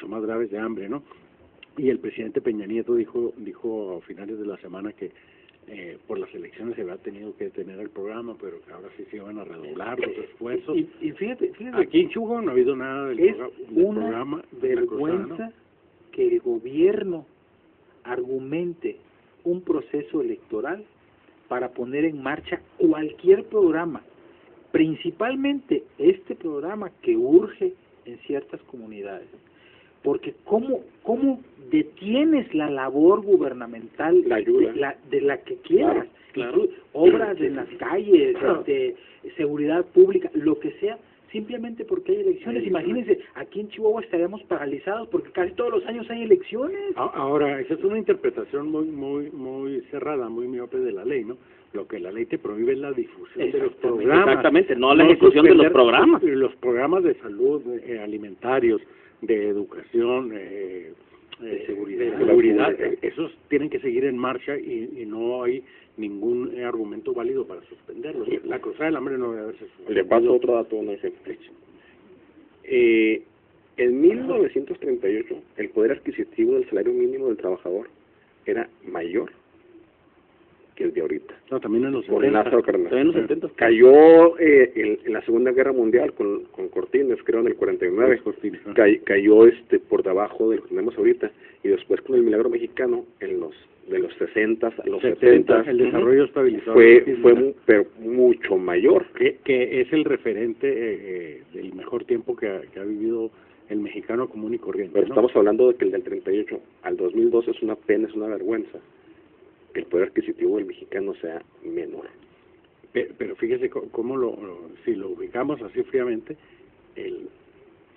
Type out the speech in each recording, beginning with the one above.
más graves de hambre, ¿no? Y el presidente Peña Nieto dijo a finales de la semana que por las elecciones se había tenido que detener el programa, pero que ahora sí se iban a redoblar los esfuerzos. Y fíjate, aquí en Chihuahua no ha habido nada del programa. Es una vergüenza que el gobierno argumente un proceso electoral para poner en marcha cualquier programa, principalmente este programa que urge en ciertas comunidades. Porque ¿cómo detienes la labor gubernamental la ayuda de la que quieras? Claro. Obras en las calles, seguridad pública, lo que sea, simplemente porque hay elecciones. Imagínense, aquí en Chihuahua estaríamos paralizados porque casi todos los años hay elecciones. Ahora, esa es una interpretación muy cerrada, muy miope de la ley, ¿no? Lo que la ley te prohíbe es la difusión de los programas. Exactamente, no la ejecución de los programas. Los programas de salud, alimentarios, de educación, seguridad, esos tienen que seguir en marcha y no hay ningún argumento válido para suspenderlos. La cruzada del hambre no debe haberse suspendido. Le paso otro dato, no sé. En 1938, el poder adquisitivo del salario mínimo del trabajador era mayor que el de ahorita. No, también en los por Lázaro 70. Cárdenas. En los 70. Cayó en la Segunda Guerra Mundial con Cortines, creo en el 49. Cayó por debajo del que tenemos ahorita, y después con el milagro mexicano de los 60 a los 70, el desarrollo estabilizado fue pero mucho mayor, que es el referente del mejor tiempo que ha vivido el mexicano común y corriente. Pero estamos hablando de que el del 38 al 2012 es una pena, es una vergüenza que el poder adquisitivo del mexicano sea menor. Pero fíjese cómo si lo ubicamos así fríamente,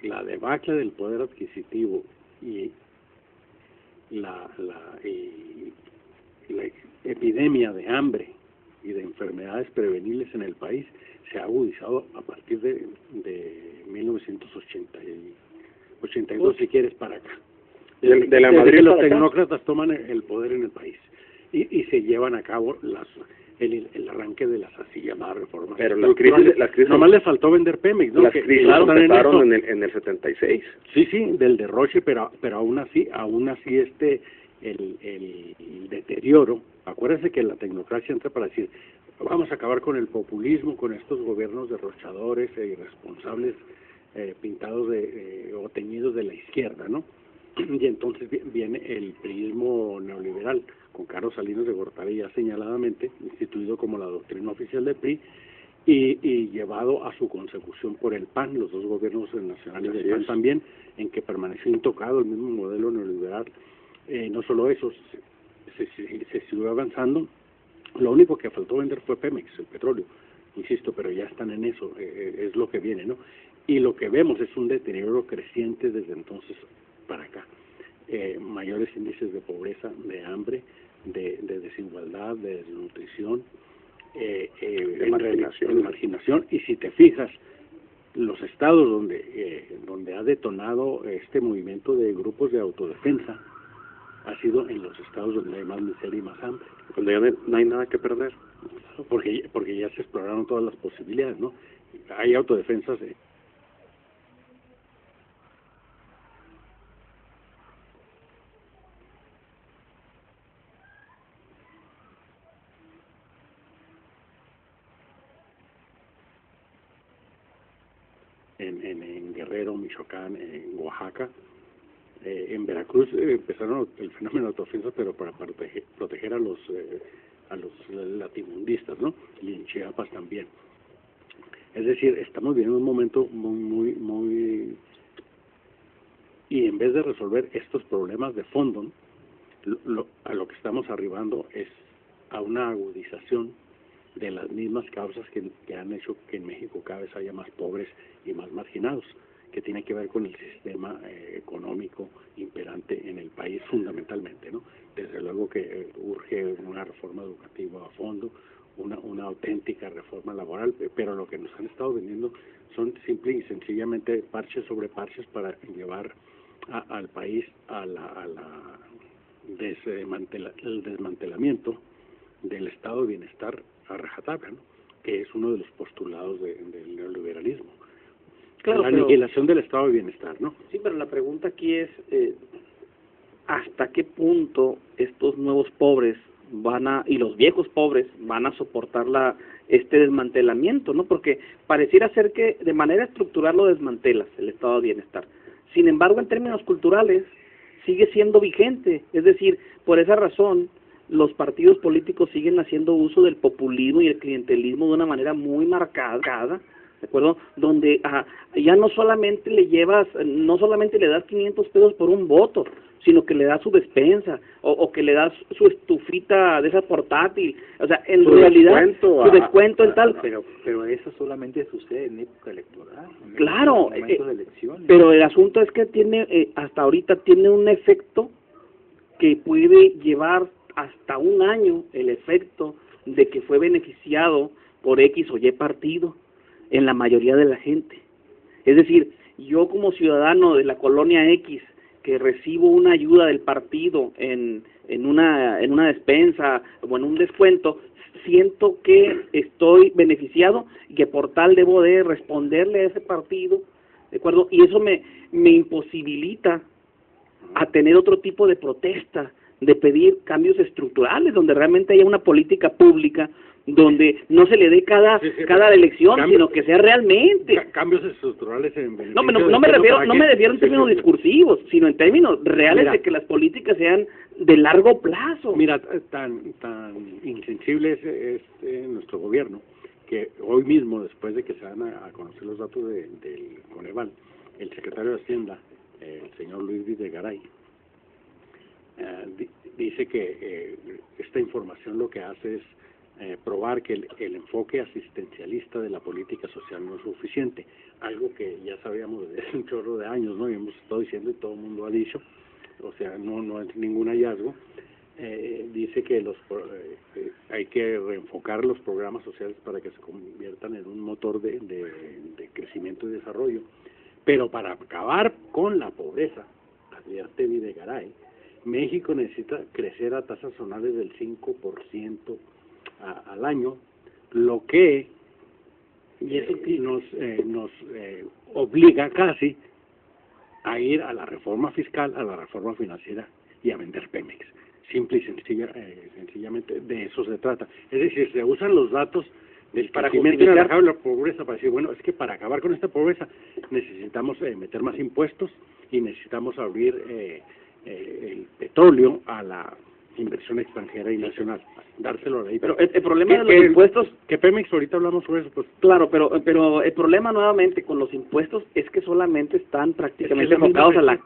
la debacle del poder adquisitivo y la epidemia de hambre y de enfermedades prevenibles en el país se ha agudizado a partir de 1982, si quieres, para acá. De la Madrid que los tecnócratas toman el poder en el país y se llevan a cabo el arranque de las así llamadas reformas. Pero las crisis nomás le faltó vender Pemex, ¿no? Las crisis empezaron en el 76. Sí, del derroche, pero aún así el deterioro. Acuérdense que la tecnocracia entra para decir, vamos a acabar con el populismo, con estos gobiernos derrochadores e irresponsables, pintados o teñidos de la izquierda, ¿no? Y entonces viene el priismo neoliberal, con Carlos Salinas de Gortari ya señaladamente, instituido como la doctrina oficial del PRI, y llevado a su consecución por el PAN, los dos gobiernos nacionales del PAN también, en que permaneció intocado el mismo modelo neoliberal. No solo eso, se siguió avanzando. Lo único que faltó vender fue Pemex, el petróleo, insisto, pero ya están en eso, es lo que viene, ¿no? Y lo que vemos es un deterioro creciente desde entonces para acá. Mayores índices de pobreza, de hambre, de desigualdad, de desnutrición, de marginación, y si te fijas, los estados donde ha detonado este movimiento de grupos de autodefensa ha sido en los estados donde hay más miseria y más hambre. Cuando ya no hay nada que perder. Porque ya se exploraron todas las posibilidades, ¿no? Hay autodefensas en Guerrero, Michoacán, en Oaxaca, en Veracruz empezaron el fenómeno de autodefensa, pero para proteger a los latifundistas, ¿no? Y en Chiapas también. Es decir, estamos viviendo un momento muy y en vez de resolver estos problemas de fondo, a lo que estamos arribando es a una agudización de las mismas causas que han hecho que en México cada vez haya más pobres y más marginados, que tiene que ver con el sistema económico imperante en el país fundamentalmente, ¿no? Desde luego que urge una reforma educativa a fondo, una auténtica reforma laboral, pero lo que nos han estado vendiendo son simple y sencillamente parches sobre parches para llevar al país el desmantelamiento del estado de bienestar a rajatabla, ¿no? Que es uno de los postulados del neoliberalismo. Claro, la aniquilación del estado de bienestar, ¿no? Sí, pero la pregunta aquí es, ¿hasta qué punto estos nuevos pobres y los viejos pobres van a soportar este desmantelamiento, ¿no? Porque pareciera ser que de manera estructural lo desmantelas, el estado de bienestar. Sin embargo, en términos culturales, sigue siendo vigente. Es decir, por esa razón, los partidos políticos siguen haciendo uso del populismo y el clientelismo de una manera muy marcada, ¿de acuerdo? Donde ya no solamente no solamente le das 500 pesos por un voto, sino que le das su despensa, o que le das su estufita de esa portátil, o sea, en realidad, su descuento en tal. Pero eso solamente sucede en época electoral, claro, en momentos de elecciones. Pero el asunto es que hasta ahorita tiene un efecto que puede llevar hasta un año, el efecto de que fue beneficiado por X o Y partido en la mayoría de la gente. Es decir, yo como ciudadano de la colonia X, que recibo una ayuda del partido en una despensa o en un descuento, siento que estoy beneficiado y que por tal debo de responderle a ese partido, ¿de acuerdo? Y eso me imposibilita a tener otro tipo de protesta, de pedir cambios estructurales, donde realmente haya una política pública, donde no se le dé cada elección, sino que sea realmente cambios estructurales en no me refiero en términos discursivos, sino en términos reales. Mira, de que las políticas sean de largo plazo. Mira, tan insensible es nuestro gobierno, que hoy mismo, después de que se van a conocer los datos del Coneval, el secretario de Hacienda, el señor Luis Videgaray, dice que esta información lo que hace es probar que el enfoque asistencialista de la política social no es suficiente, algo que ya sabíamos desde hace un chorro de años, ¿no? Y hemos estado diciendo y todo el mundo ha dicho, o sea, no es ningún hallazgo. Dice que hay que reenfocar los programas sociales para que se conviertan en un motor de crecimiento y desarrollo, pero para acabar con la pobreza, advierte Videgaray, México necesita crecer a tasas anuales del 5% al año, lo que nos obliga casi a ir a la reforma fiscal, a la reforma financiera y a vender Pemex. Simple y sencillamente de eso se trata. Es decir, se usan los datos del crecimiento de la pobreza para decir, bueno, es que para acabar con esta pobreza necesitamos meter más impuestos y necesitamos abrir el petróleo a la inversión extranjera y nacional, dárselo ahí. Pero el problema de los impuestos, que Pemex, ahorita hablamos sobre eso, pues claro, pero el problema nuevamente con los impuestos es que solamente están prácticamente enfocados a la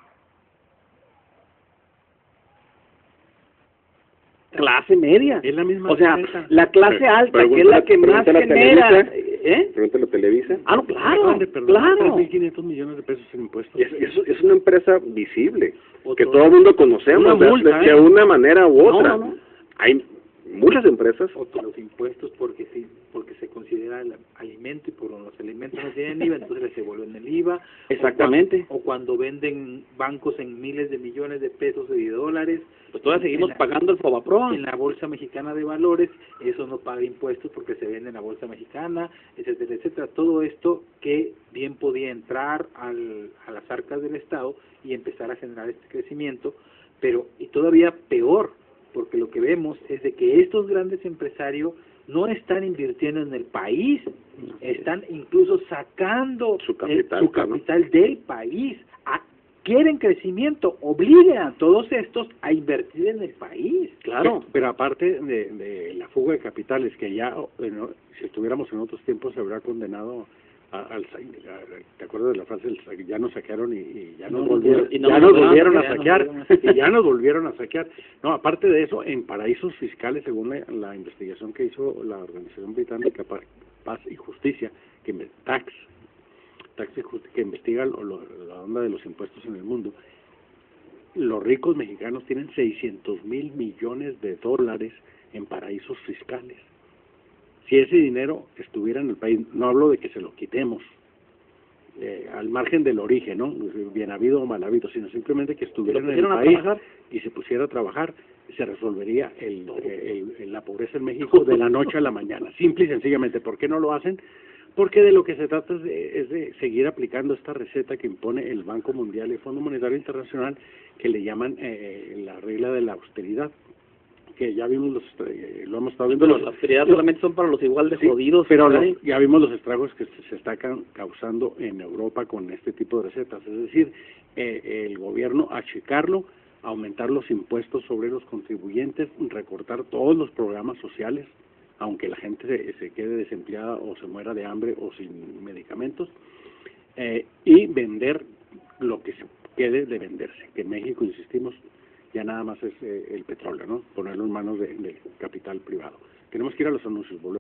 clase media. Es la misma, o sea, la clase alta, que es la que más genera. Pregúntale a Televisa. No, claro, claro. 1.500 millones de pesos en impuestos. Es una empresa visible, que todo el mundo conocemos, de una manera u otra. Hay muchas empresas. O que los impuestos, porque se considera el alimento y por los alimentos no tienen IVA, entonces se devuelven el IVA. Exactamente. O cuando venden bancos en miles de millones de pesos y de dólares. Pues todavía seguimos pagando el FOBAPROA. En la Bolsa Mexicana de Valores, eso no paga impuestos porque se vende en la Bolsa Mexicana, etcétera, etcétera. Todo esto que bien podía entrar a las arcas del Estado y empezar a generar este crecimiento, pero y todavía peor, porque lo que vemos es de que estos grandes empresarios no están invirtiendo en el país, están incluso sacando su capital del país. Quieren crecimiento, obliguen a todos estos a invertir en el país. Claro, pero aparte de la fuga de capitales, que ya, si estuviéramos en otros tiempos, se habrá condenado ¿te acuerdas de la frase? Ya nos saquearon y ya nos volvieron a saquear, y ya nos volvieron a saquear. No, aparte de eso, en paraísos fiscales, según la investigación que hizo la Organización Británica Paz y Justicia, Tax y Justicia, que investiga la onda de los impuestos en el mundo, los ricos mexicanos tienen 600,000 millones de dólares en paraísos fiscales. Si ese dinero estuviera en el país, no hablo de que se lo quitemos, al margen del origen, ¿no? Bien habido o mal habido, sino simplemente que estuviera en el país y se pusiera a trabajar, se resolvería la pobreza en México de la noche a la mañana. Simple y sencillamente. ¿Por qué no lo hacen? porque de lo que se trata es de seguir aplicando esta receta que impone el Banco Mundial y el Fondo Monetario Internacional, que le llaman la regla de la austeridad, que ya vimos lo hemos estado viendo. Pero la austeridad solamente son para los igual de jodidos. Pero ya vimos los estragos que se está causando en Europa con este tipo de recetas, es decir, el gobierno achicarlo, aumentar los impuestos sobre los contribuyentes, recortar todos los programas sociales, aunque la gente se quede desempleada o se muera de hambre o sin medicamentos, y vender lo que se quede de venderse, que en México, insistimos, ya nada más es el petróleo, ¿no? Ponerlo en manos del capital privado. Tenemos que ir a los anuncios, volvemos.